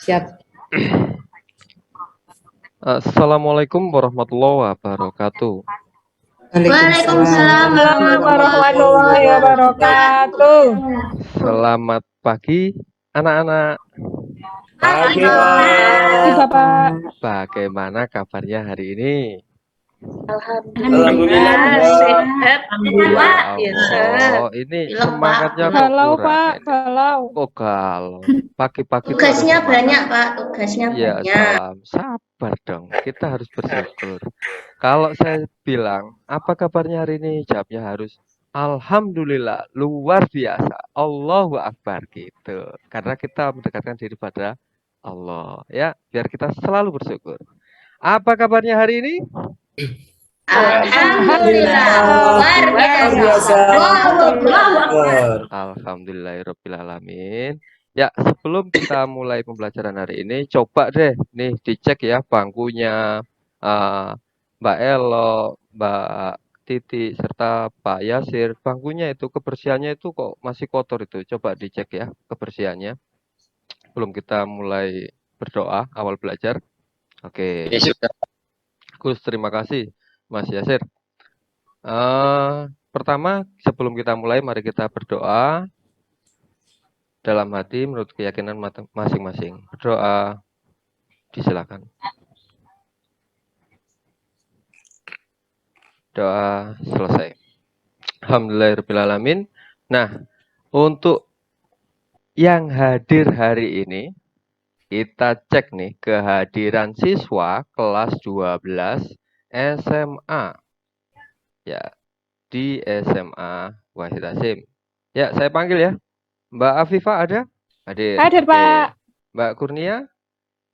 Siap. Assalamualaikum warahmatullahi wabarakatuh. Waalaikumsalam warahmatullahi wabarakatuh. Selamat pagi, anak-anak. Pagi, Bapak. Bagaimana kabarnya hari ini? Alhamdulillah, sehat. Ya Allah, ini semangatnya kok Kalau kurang Pak, ini. kalau. Kok galau? Pagi-pagi tuh ada Tugasnya semangat. banyak, Pak. Tugasnya Ya, banyak. sabar dong. Kita harus bersyukur. Kalau saya bilang, apa kabarnya hari ini? Jawabnya harus Alhamdulillah, luar biasa. Allahu Akbar gitu. Karena kita mendekatkan diri pada Allah, ya, biar kita selalu bersyukur. Apa kabarnya hari ini? Alhamdulillah, luar biasa. Allahu Akbar. Alhamdulillahirobbilalamin. Ya, sebelum kita mulai pembelajaran hari ini, coba deh nih dicek ya bangkunya Mbak Elo, Mbak Titi, serta Pak Yasir. Bangkunya itu kebersihannya itu kok masih kotor itu. Coba dicek ya kebersihannya. Sebelum kita mulai berdoa awal belajar. Oke. Gus, terima kasih Mas Yasir. Pertama, sebelum kita mulai, mari kita berdoa dalam hati menurut keyakinan masing-masing. Berdoa, disilakan. Doa selesai. Alhamdulillahirrahmanirrahim. Nah, untuk yang hadir hari ini, kita cek nih kehadiran siswa kelas 12 SMA. Ya, di SMA Wahid Hasim. Ya, saya panggil ya. Mbak Afifah ada? Hadir. Hadir, Oke. Pak. Mbak Kurnia?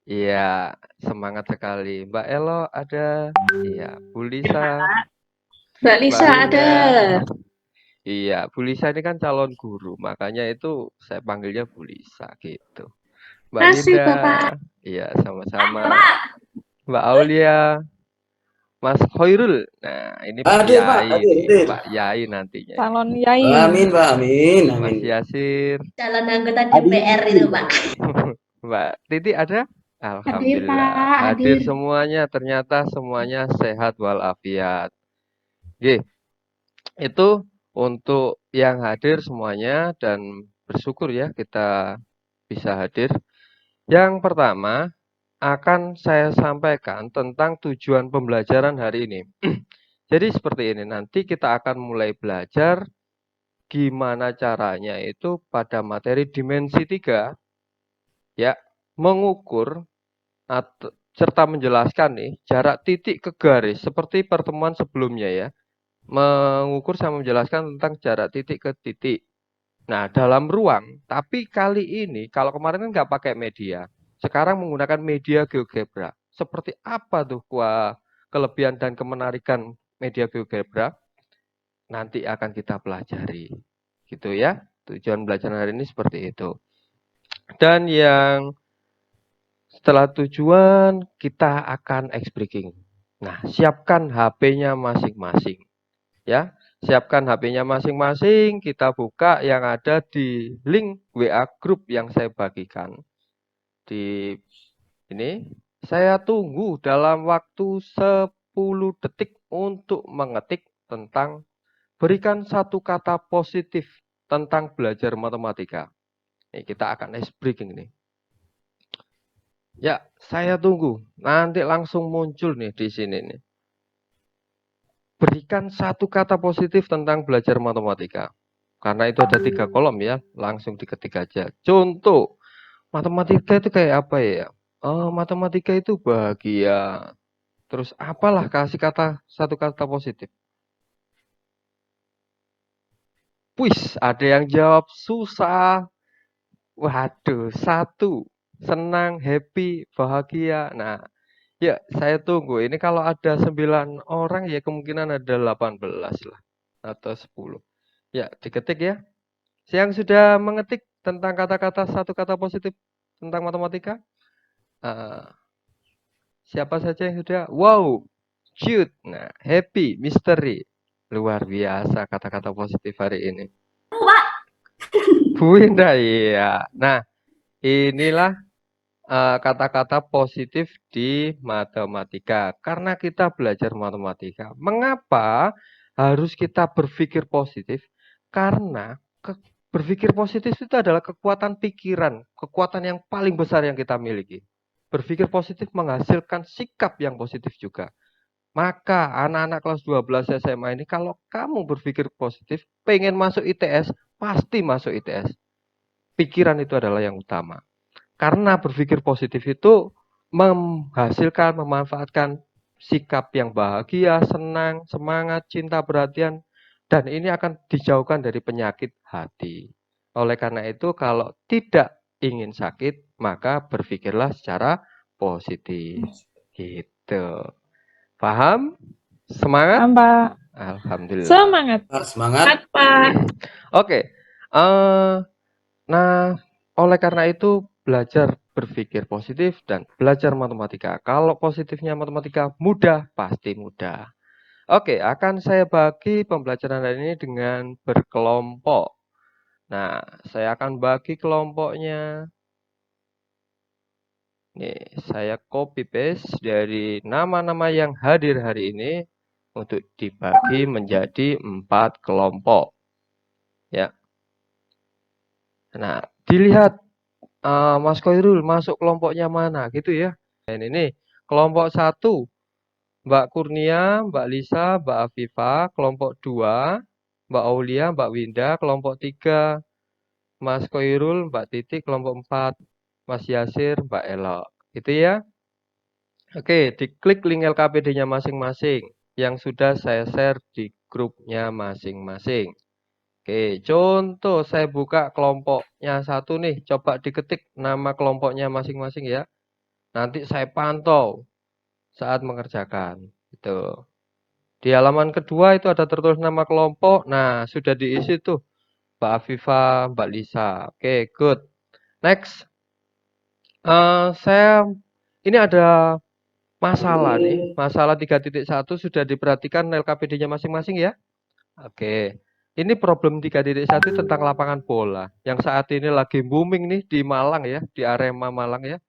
Iya, semangat sekali. Mbak Elo ada? Iya. Bu Lisa? Mbak Lisa Mbak ada. Linda? Iya, Bu Lisa ini kan calon guru, makanya itu saya panggilnya Bu Lisa gitu. Mbak Kasih, Linda? Bapak. Iya, sama-sama. Mbak Aulia? Mas Khairul? Nah, ini Pak Hadir, Pak. Yai Hadir, ini, hadir. Pak Yai nantinya. Calon Yai. Amin, Pak. Amin. Mas Amin. Yasir? Calon anggota DPR itu, Pak. Mbak Titi ada? Hadir, Alhamdulillah. Pak. Hadir Hadir. semuanya, ternyata semuanya sehat walafiat. Oke, itu untuk yang hadir semuanya dan bersyukur ya kita bisa hadir. Yang pertama akan saya sampaikan tentang tujuan pembelajaran hari ini. Jadi seperti ini, nanti kita akan mulai belajar gimana caranya itu pada materi dimensi 3 ya, mengukur serta menjelaskan nih jarak titik ke garis seperti pertemuan sebelumnya ya. Mengukur sama menjelaskan tentang jarak titik ke titik. Nah, dalam ruang, tapi kali ini kalau kemarin kan nggak pakai media, sekarang menggunakan media GeoGebra. Seperti apa tuh kelebihan dan kemenarikan media GeoGebra? Nanti akan kita pelajari. Gitu ya. Tujuan belajar hari ini seperti itu. Dan yang setelah tujuan, kita akan X breaking. Nah, siapkan HP-nya masing-masing. Ya, siapkan HP-nya masing-masing, kita buka yang ada di link WA grup yang saya bagikan. Di ini, saya tunggu dalam waktu 10 detik untuk mengetik tentang berikan satu kata positif tentang belajar matematika. Ini kita akan ice breaking nih. Ya, saya tunggu. Nanti langsung muncul nih di sini nih. Berikan satu kata positif tentang belajar matematika. Karena itu ada 3 kolom ya, langsung diketik aja. Contoh, matematika itu kayak apa ya? Oh, matematika itu bahagia. Terus apalah kasih satu kata positif. Wis, ada yang jawab susah. Waduh, satu. Senang, happy, bahagia. Nah, ya, saya tunggu. Ini kalau ada 9 orang ya kemungkinan ada 18 lah atau 10. Ya, diketik ya. Yang sudah mengetik tentang kata-kata satu kata positif tentang matematika? Siapa saja yang sudah? Wow, cute, nah, happy, mystery. Luar biasa kata-kata positif hari ini. Bu Indah, iya. Nah, inilah kata-kata positif di matematika. Karena kita belajar matematika. Mengapa harus kita berpikir positif? Karena berpikir positif itu adalah kekuatan pikiran, kekuatan yang paling besar yang kita miliki. Berpikir positif menghasilkan sikap yang positif juga. Maka anak-anak kelas 12 SMA ini kalau kamu berpikir positif, pengen masuk ITS, pasti masuk ITS. Pikiran itu adalah yang utama. Karena berpikir positif itu menghasilkan, memanfaatkan sikap yang bahagia, senang, semangat, cinta, perhatian, dan ini akan dijauhkan dari penyakit hati. Oleh karena itu, kalau tidak ingin sakit, maka berpikirlah secara positif. Gitu. Paham? Semangat? Pak. Alhamdulillah. Semangat. Semangat. Pak. Oke. Nah, oleh karena itu belajar berpikir positif dan belajar matematika. Kalau positifnya matematika mudah, pasti mudah. Oke, akan saya bagi pembelajaran hari ini dengan berkelompok. Nah, saya akan bagi kelompoknya. Nih, saya copy paste dari nama-nama yang hadir hari ini untuk dibagi menjadi 4 kelompok. Ya. Nah, dilihat Mas Koirul masuk kelompoknya mana gitu ya. Dan ini kelompok 1 Mbak Kurnia, Mbak Lisa, Mbak Afifa, kelompok 2 Mbak Aulia, Mbak Winda, kelompok 3 Mas Koirul, Mbak Titik, kelompok 4 Mas Yasir, Mbak Elok. Gitu ya. Oke, diklik link LKPD-nya masing-masing yang sudah saya share di grupnya masing-masing. Oke, contoh saya buka kelompoknya 1 nih. Coba diketik nama kelompoknya masing-masing ya. Nanti saya pantau saat mengerjakan. Gitu. Di halaman kedua itu ada tertulis nama kelompok. Nah, sudah diisi tuh. Mbak Afifa, Mbak Lisa. Oke, good. Next. Ini ada masalah nih. Masalah 3.1 sudah diperhatikan LKPD-nya masing-masing ya. Oke. Ini problem 3.1 tentang lapangan bola yang saat ini lagi booming nih di Malang ya, di Arema Malang ya.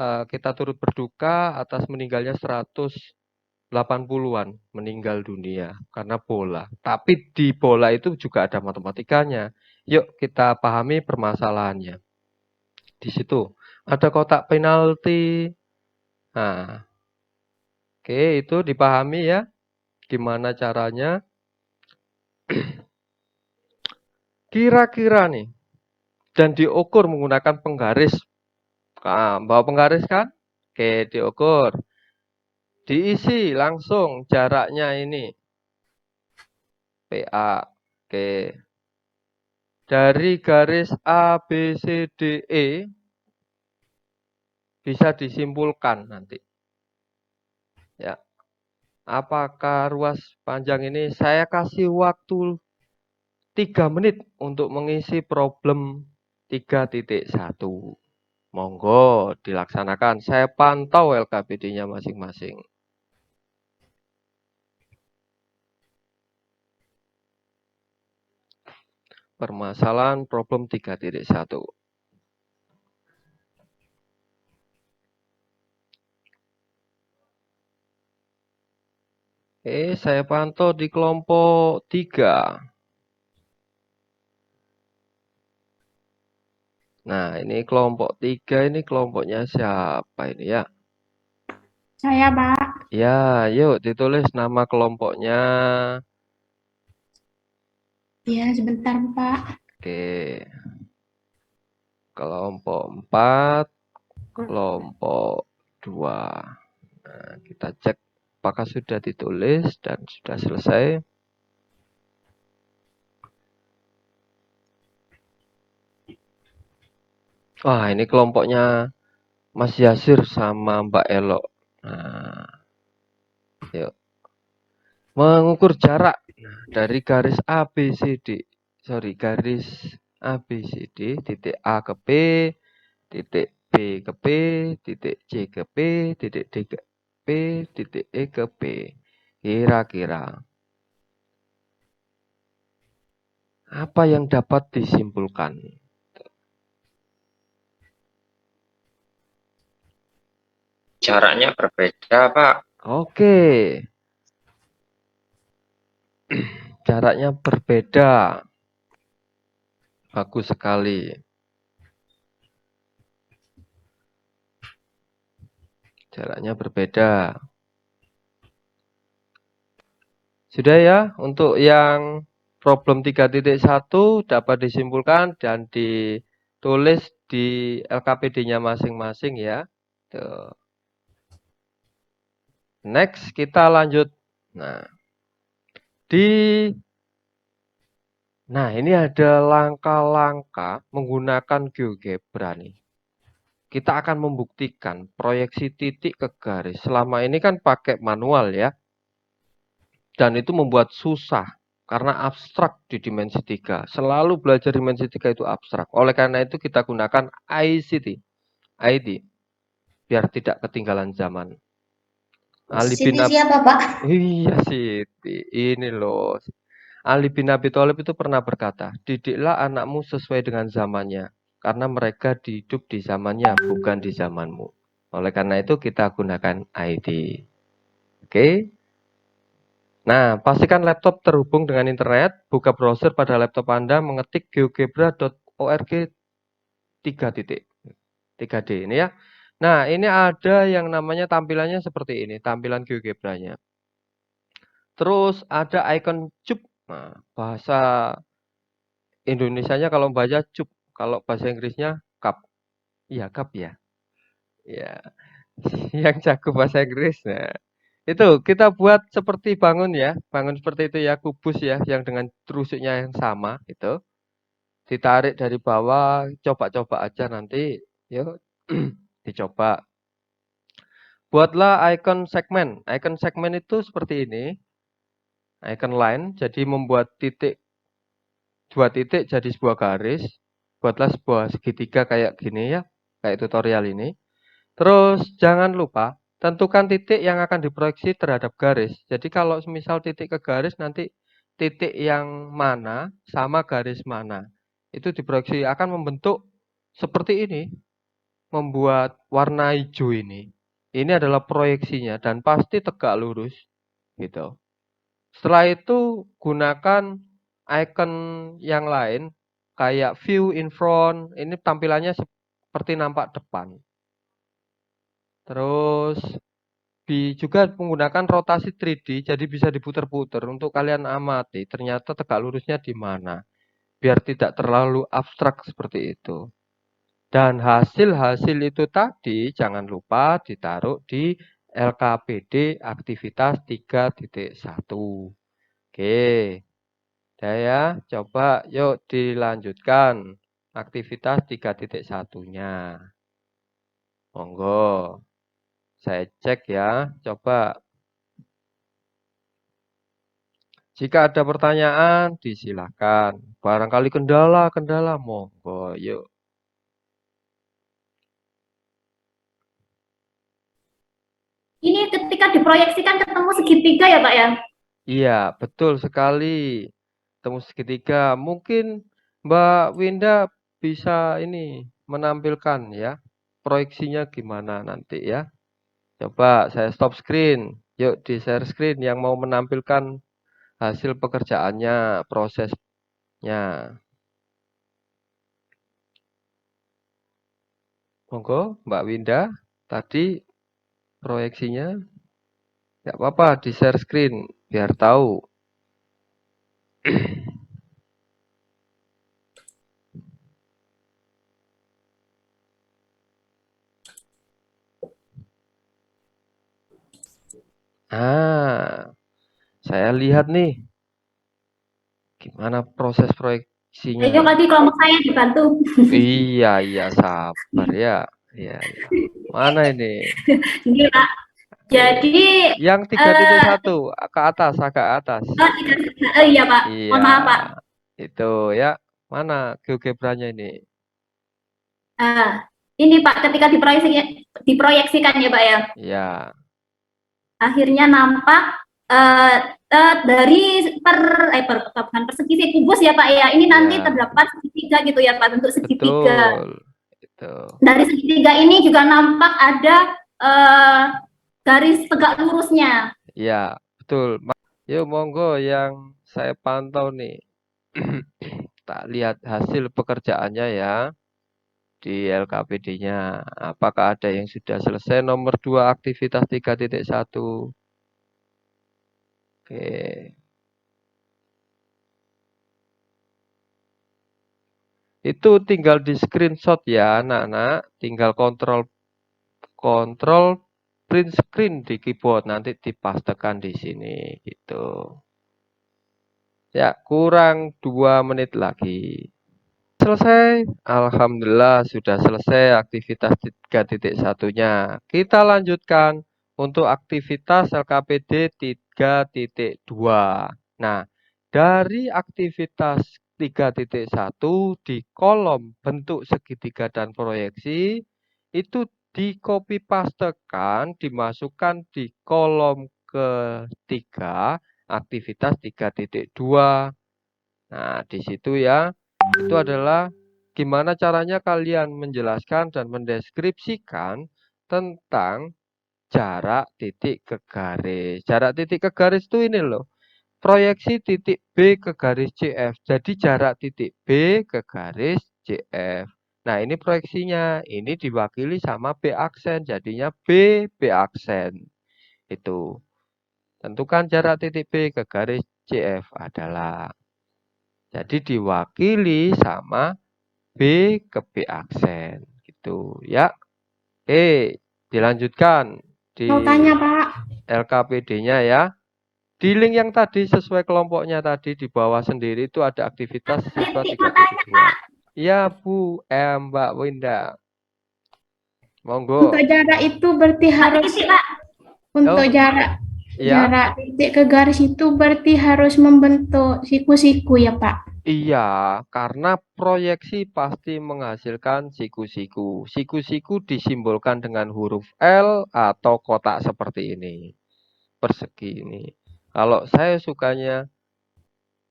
Kita turut berduka atas meninggalnya 180-an meninggal dunia karena bola. Tapi di bola itu juga ada matematikanya. Yuk kita pahami permasalahannya. Di situ ada kotak penalti. Nah, oke itu dipahami ya. Gimana caranya? Kira-kira nih dan diukur menggunakan penggaris. Bawa penggaris kan? Oke, diukur. Diisi langsung jaraknya ini. PA. Oke. Dari garis A, B, C, D, E bisa disimpulkan nanti. Ya. Apakah ruas panjang ini saya kasih waktu 3 menit untuk mengisi problem 3.1. Monggo dilaksanakan. Saya pantau LKPD-nya masing-masing. Permasalahan problem 3.1. Saya pantau di kelompok 3. Nah, ini kelompok 3 ini kelompoknya siapa ini ya? Saya, Pak. Ya, yuk ditulis nama kelompoknya. Ya, sebentar, Pak. Oke. Kelompok 4, kelompok 2. Nah, kita cek apakah sudah ditulis dan sudah selesai. Wah, ini kelompoknya Mas Yasir sama Mbak Elok. Nah, yuk. Mengukur jarak dari garis ABCD. Sorry, garis ABCD, titik A ke P, titik B ke P, titik C ke P, titik D ke P, titik E ke P. Kira-kira apa yang dapat disimpulkan? Jaraknya berbeda, Pak. Oke. Jaraknya berbeda. Bagus sekali. Jaraknya berbeda. Sudah ya, untuk yang problem 3.1 dapat disimpulkan dan ditulis di LKPD-nya masing-masing ya. Tuh. Next, kita lanjut. Nah, ini ada langkah-langkah menggunakan GeoGebra nih. Kita akan membuktikan proyeksi titik ke garis. Selama ini kan pakai manual ya. Dan itu membuat susah karena abstrak di dimensi 3. Selalu belajar dimensi 3 itu abstrak. Oleh karena itu kita gunakan ICT. ID. Biar tidak ketinggalan zaman. Ali bin Siti siapa, Pak? Iya Siti. Ini loh. Ali bin Abi Thalib itu pernah berkata, didiklah anakmu sesuai dengan zamannya. Karena mereka hidup di zamannya, bukan di zamanmu. Oleh karena itu kita gunakan ID. Oke. Nah, pastikan laptop terhubung dengan internet, buka browser pada laptop Anda, mengetik geogebra.org 3D ini ya. Nah, ini ada yang namanya tampilannya seperti ini, tampilan GeoGebra-nya. Terus ada icon cube. Nah, bahasa Indonesianya kalau baca cube, kalau bahasa Inggrisnya cup. Iya, cup ya. Ya, yang jago bahasa Inggris. Nah, itu kita buat seperti bangun ya, bangun seperti itu ya, kubus ya, yang dengan terusuknya yang sama itu. Ditarik dari bawah, coba-coba aja nanti, yuk dicoba. Buatlah icon segmen. Icon segmen itu seperti ini. Icon line, jadi membuat titik, 2 titik jadi sebuah garis. Buatlah sebuah segitiga kayak gini ya, kayak tutorial ini. Terus jangan lupa tentukan titik yang akan diproyeksi terhadap garis. Jadi kalau misal titik ke garis nanti titik yang mana sama garis mana. Itu diproyeksi akan membentuk seperti ini. Membuat warna hijau ini. Ini adalah proyeksinya dan pasti tegak lurus gitu. Setelah itu gunakan icon yang lain kayak view in front. Ini tampilannya seperti nampak depan. Terus juga menggunakan rotasi 3D, jadi bisa diputar-putar untuk kalian amati ternyata tegak lurusnya di mana. Biar tidak terlalu abstrak seperti itu. Dan hasil-hasil itu tadi jangan lupa ditaruh di LKPD aktivitas 3.1. Oke. Saya coba yuk dilanjutkan aktivitas 3.1-nya. Monggo. Saya cek ya, coba. Jika ada pertanyaan, disilahkan. Barangkali kendala, monggo, yuk. Ini ketika diproyeksikan ketemu segitiga ya, Pak ya? Iya, betul sekali. Temu segitiga. Mungkin Mbak Winda bisa ini menampilkan ya. Proyeksinya gimana nanti ya. Coba saya stop screen. Yuk di share screen yang mau menampilkan hasil pekerjaannya, prosesnya. Monggo Mbak Winda, tadi proyeksinya. Nggak apa-apa di share screen biar tahu. Saya lihat nih. Gimana proses proyeksinya? Ayo tadi kelompok saya dibantu. Iya, sabar ya. Iya. Mana ini? Ini, Pak. Jadi yang 3.1 ke atas, agak atas. Iya, Pak. Iya. Mohon maaf, Pak. Itu ya. Mana GeoGebra-nya ini? Ini Pak, ketika diproyeksikan ya Pak ya. Iya. Akhirnya nampak dari bukan persegi kubus ya Pak ya. Ini nanti terdapat segitiga gitu ya Pak, bentuk segitiga. Betul. Itu. Dari segitiga ini juga nampak ada garis tegak lurusnya. Ya, betul. Yuk, monggo yang saya pantau nih. Tak lihat hasil pekerjaannya ya di LKPD-nya. Apakah ada yang sudah selesai nomor 2 aktivitas 3.1? Oke. Itu tinggal di screenshot ya, anak-anak. Tinggal kontrol print screen di keyboard, nanti dipastekan di sini gitu. Ya, kurang 2 menit lagi. Selesai. Alhamdulillah sudah selesai aktivitas 3.1-nya. Kita lanjutkan untuk aktivitas LKPD 3.2. Nah, dari aktivitas 3.1 di kolom bentuk segitiga dan proyeksi itu di copy pastekan, dimasukkan di kolom ketiga aktivitas 3.2. Nah, di situ ya, itu adalah gimana caranya kalian menjelaskan dan mendeskripsikan tentang jarak titik ke garis. Jarak titik ke garis itu ini loh. Proyeksi titik B ke garis CF. Jadi jarak titik B ke garis CF. Nah, ini proyeksinya. Ini diwakili sama B aksen. Jadinya B aksen. Itu. Tentukan jarak titik B ke garis CF adalah. Jadi diwakili sama B ke B aksen. Gitu ya. Oke, dilanjutkan di Mau tanya, Pak. LKPD-nya ya. Di link yang tadi sesuai kelompoknya tadi di bawah sendiri itu ada aktivitas siswa 3.2. Iya, Bu, Mbak Winda. Monggo. Untuk jarak itu berarti harus Titik, Pak. untuk Oh, jarak ya. jarak titik ke garis itu berarti harus membentuk siku-siku ya, Pak. Iya, karena proyeksi pasti menghasilkan siku-siku. Siku-siku disimbolkan dengan huruf L atau kotak seperti ini. Persegi ini. Kalau saya sukanya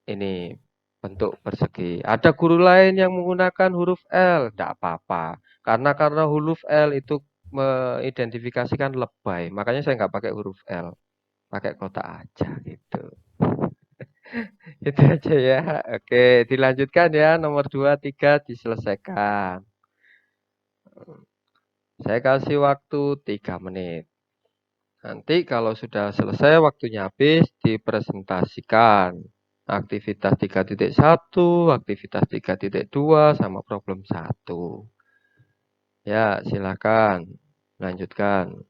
ini bentuk persegi. Ada guru lain yang menggunakan huruf L, tidak apa-apa. Karena huruf L itu mengidentifikasikan lebay. Makanya saya nggak pakai huruf L. Pakai kotak aja gitu. Itu aja ya. Oke, dilanjutkan ya. Nomor 2, 3 diselesaikan. Saya kasih waktu 3 menit. Nanti kalau sudah selesai waktunya habis dipresentasikan. Aktivitas 3.1, aktivitas 3.2 sama problem 1. Ya, silakan lanjutkan.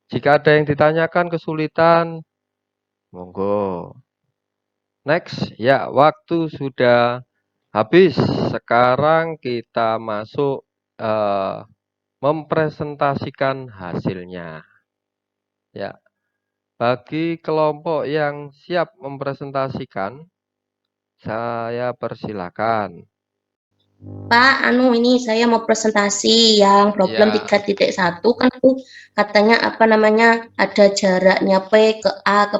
Jika ada yang ditanyakan kesulitan, monggo. Next, ya waktu sudah habis. Sekarang kita masuk mempresentasikan hasilnya. Ya, bagi kelompok yang siap mempresentasikan, saya persilakan. Pak, ini saya mau presentasi yang problem Ya. 3.1 kan tuh katanya apa namanya ada jaraknya P ke A ke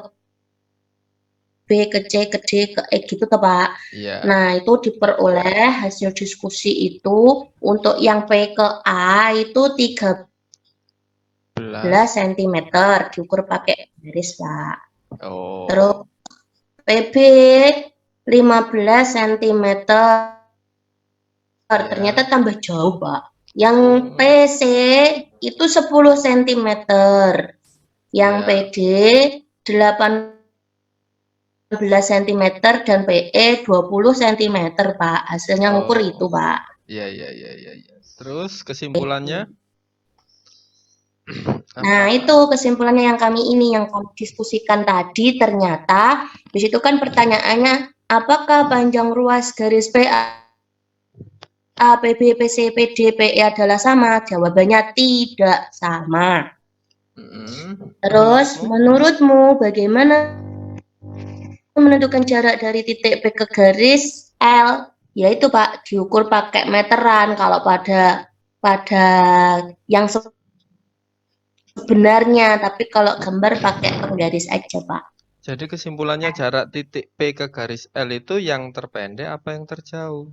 B ke C ke D ke E gitu toh Pak. Iya. Nah, itu diperoleh hasil diskusi itu untuk yang P ke A itu 13 cm diukur pakai garis Pak. Oh. Terus PB 15 cm. Ternyata tambah jauh, Pak. Yang PC itu 10 cm. Yang Ya. PD 18 cm dan PE 20 cm, Pak. Hasilnya ngukur itu, Pak. Iya. Terus kesimpulannya? Nah, itu kesimpulannya yang kami diskusikan tadi. Ternyata di situ kan pertanyaannya, apakah panjang ruas garis PA PB, PC, PD, PE adalah sama? Jawabannya tidak sama. Terus, menurutmu bagaimana menentukan jarak dari titik P ke garis L? Yaitu Pak, diukur pakai meteran. Kalau pada yang sebenarnya, tapi kalau gambar pakai penggaris aja Pak. Jadi kesimpulannya jarak titik P ke garis L itu yang terpendek apa yang terjauh?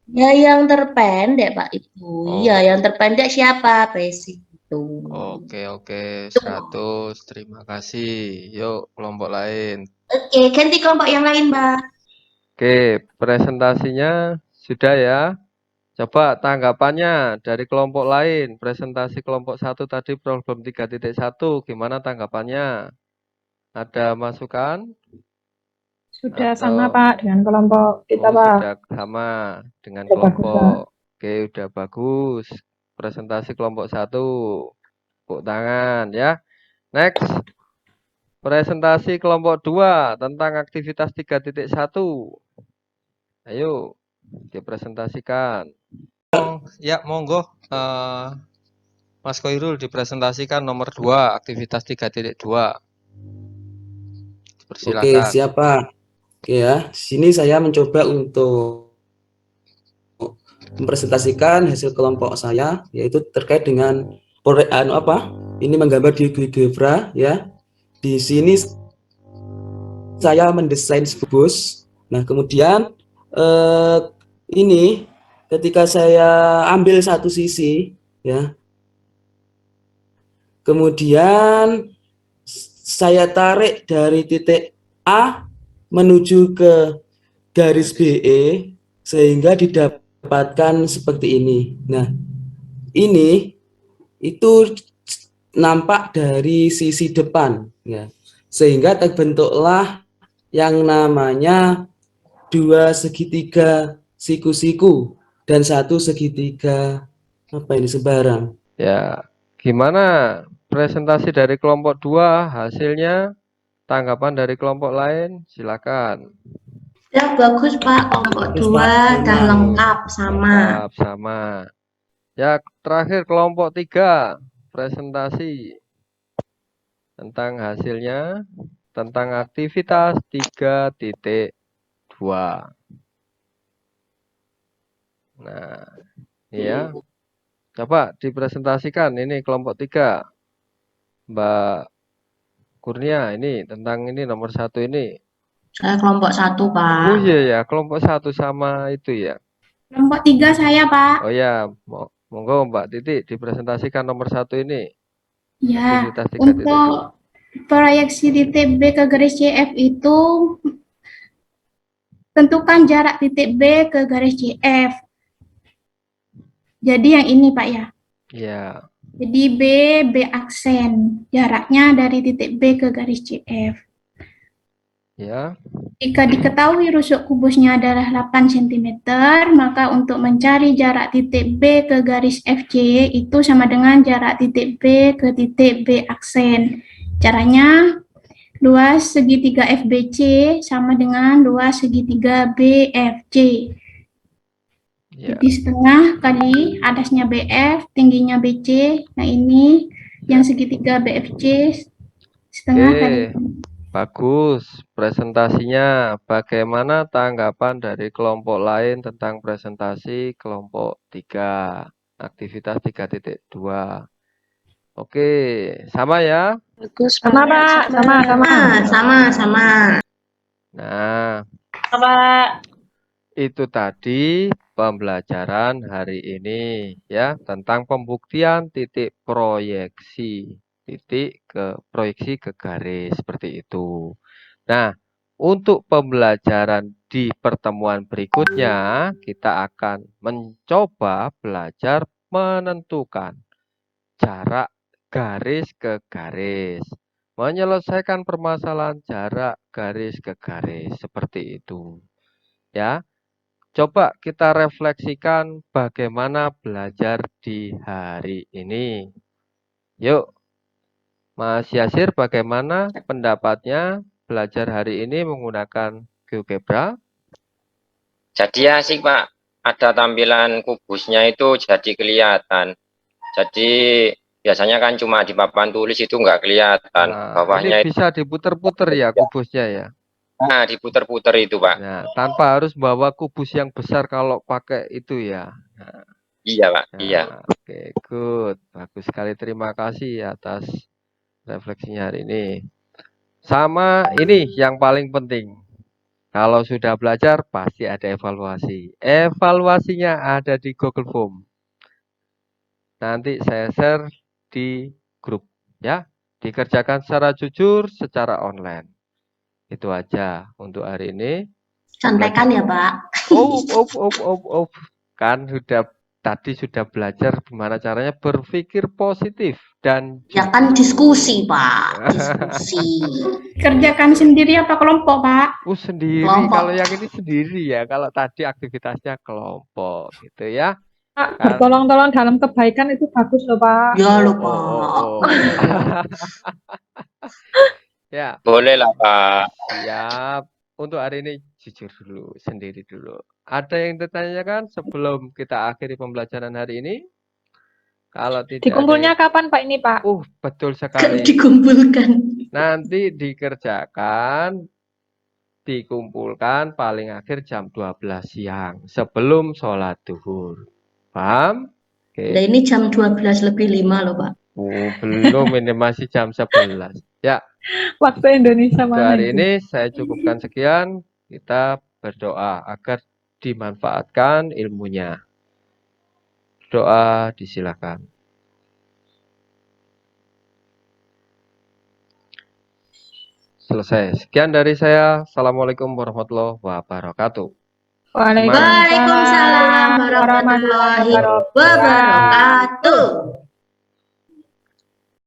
Ya yang terpendek Pak Ibu. Iya, yang terpendek siapa? PC. Tuh. Oke, 100. Terima kasih. Yuk, kelompok lain. Oke, ganti kelompok yang lain, Mbak. Oke, presentasinya sudah ya. Coba tanggapannya dari kelompok lain. Presentasi kelompok 1 tadi problem 3.1. Gimana tanggapannya? Ada masukan? Sudah Atau sama Pak dengan kelompok kita Pak. sudah sama dengan Sudah bagus, Pak. kelompok. Oke, udah bagus. Presentasi kelompok 1. Tepuk tangan ya. Next. Presentasi kelompok 2 tentang aktivitas 3.1. Ayo, dipresentasikan. Ya, monggo. Mas Koirul dipresentasikan nomor 2, aktivitas 3.2. Oke, Persilakan. siap Pak. Oke ya, sini saya mencoba untuk mempresentasikan hasil kelompok saya, yaitu terkait dengan ini menggambar di GeoGebra ya. Di sini saya mendesain sebuah bus. Nah, kemudian ini ketika saya ambil satu sisi ya, kemudian saya tarik dari titik A menuju ke garis BE sehingga didapatkan seperti ini. Nah, ini itu nampak dari sisi depan ya. Sehingga terbentuklah yang namanya dua segitiga siku-siku dan satu segitiga sebarang. Ya, gimana presentasi dari kelompok 2 hasilnya? Tanggapan dari kelompok lain? Silakan. Ya, bagus, Pak. Kelompok Bagus, 2 Pak. dah lengkap sama. Lengkap sama. Ya, terakhir kelompok 3 presentasi tentang hasilnya, tentang aktivitas 3.2. Nah, ya. Coba dipresentasikan ini kelompok 3. Mbak Kurnia, ini tentang ini nomor 1 ini. Saya kelompok 1, Pak. Oh iya ya, kelompok 1 sama itu ya. Kelompok 3 saya, Pak. Oh ya, monggo Mbak Titi dipresentasikan nomor 1 ini. Ya, Aktivitas 3.2. untuk proyeksi titik B ke garis CF itu tentukan jarak titik B ke garis CF. Jadi yang ini, Pak ya. Ya. Jadi B aksen. Jaraknya dari titik B ke garis CF. Ya. Jika diketahui rusuk kubusnya adalah 8 cm, maka untuk mencari jarak titik B ke garis FC itu sama dengan jarak titik B ke titik B aksen. Caranya, luas segitiga FBC sama dengan luas segitiga BFC. Ya. Jadi setengah kali atasnya BF, tingginya BC. Nah ini yang segitiga BFC setengah kali. Bagus presentasinya. Bagaimana tanggapan dari kelompok lain tentang presentasi kelompok 3, aktivitas 3.2. Oke, sama ya? Bagus, Sama Pak, sama. Nah, Pak. itu tadi pembelajaran hari ini ya tentang pembuktian titik proyeksi proyeksi ke garis seperti itu. Nah, untuk pembelajaran di pertemuan berikutnya kita akan mencoba belajar menentukan jarak garis ke garis, menyelesaikan permasalahan jarak garis ke garis seperti itu. Ya. Coba kita refleksikan bagaimana belajar di hari ini. Yuk, Mas Yasir, bagaimana pendapatnya belajar hari ini menggunakan GeoGebra? Jadi asik Pak, ada tampilan kubusnya itu jadi kelihatan. Jadi biasanya kan cuma di papan tulis itu nggak kelihatan. Nah, Bawahnya ini bisa diputer-puter ya kubusnya ya. nah diputer-puter itu Pak. Nah, tanpa harus bawa kubus yang besar kalau pakai itu ya. Nah, Iya Pak, iya. Oke, good. Bagus sekali. Terima kasih atas refleksinya hari ini. Sama ini yang paling penting. Kalau sudah belajar pasti ada evaluasi. Evaluasinya ada di Google Form. Nanti saya share di grup ya. Dikerjakan secara jujur, secara online. Itu aja untuk hari ini. Contekan ya, Pak. Kan tadi sudah belajar gimana caranya berpikir positif dan Ya kan diskusi, Pak. Diskusi. Kerjakan sendiri apa kelompok, Pak? Sendiri. Kelompok. Kalau yang ini sendiri ya. Kalau tadi aktivitasnya kelompok gitu ya. Pak, bertolong-tolong dalam kebaikan itu bagus loh, Pak. Ya loh, Pak. Ya, Boleh lah, Pak. siap. Untuk hari ini jujur dulu, sendiri dulu. Ada yang ditanyakan sebelum kita akhiri pembelajaran hari ini? Kalau tidak Dikumpulnya kapan, Pak, ini, Pak? betul Kan sekali. dikumpulkan. Nanti dikerjakan, dikumpulkan paling akhir jam 12 siang sebelum sholat duhur. Paham? Nah, ini jam 12 lebih 5 loh, Pak. Belum, ini masih jam 11. Ya, Waktu Indonesia untuk mana hari itu? ini saya cukupkan sekian. Kita berdoa agar dimanfaatkan ilmunya. Doa disilakan. Selesai. Sekian dari saya. Assalamualaikum warahmatullahi wabarakatuh. Waalaikumsalam warahmatullahi wabarakatuh.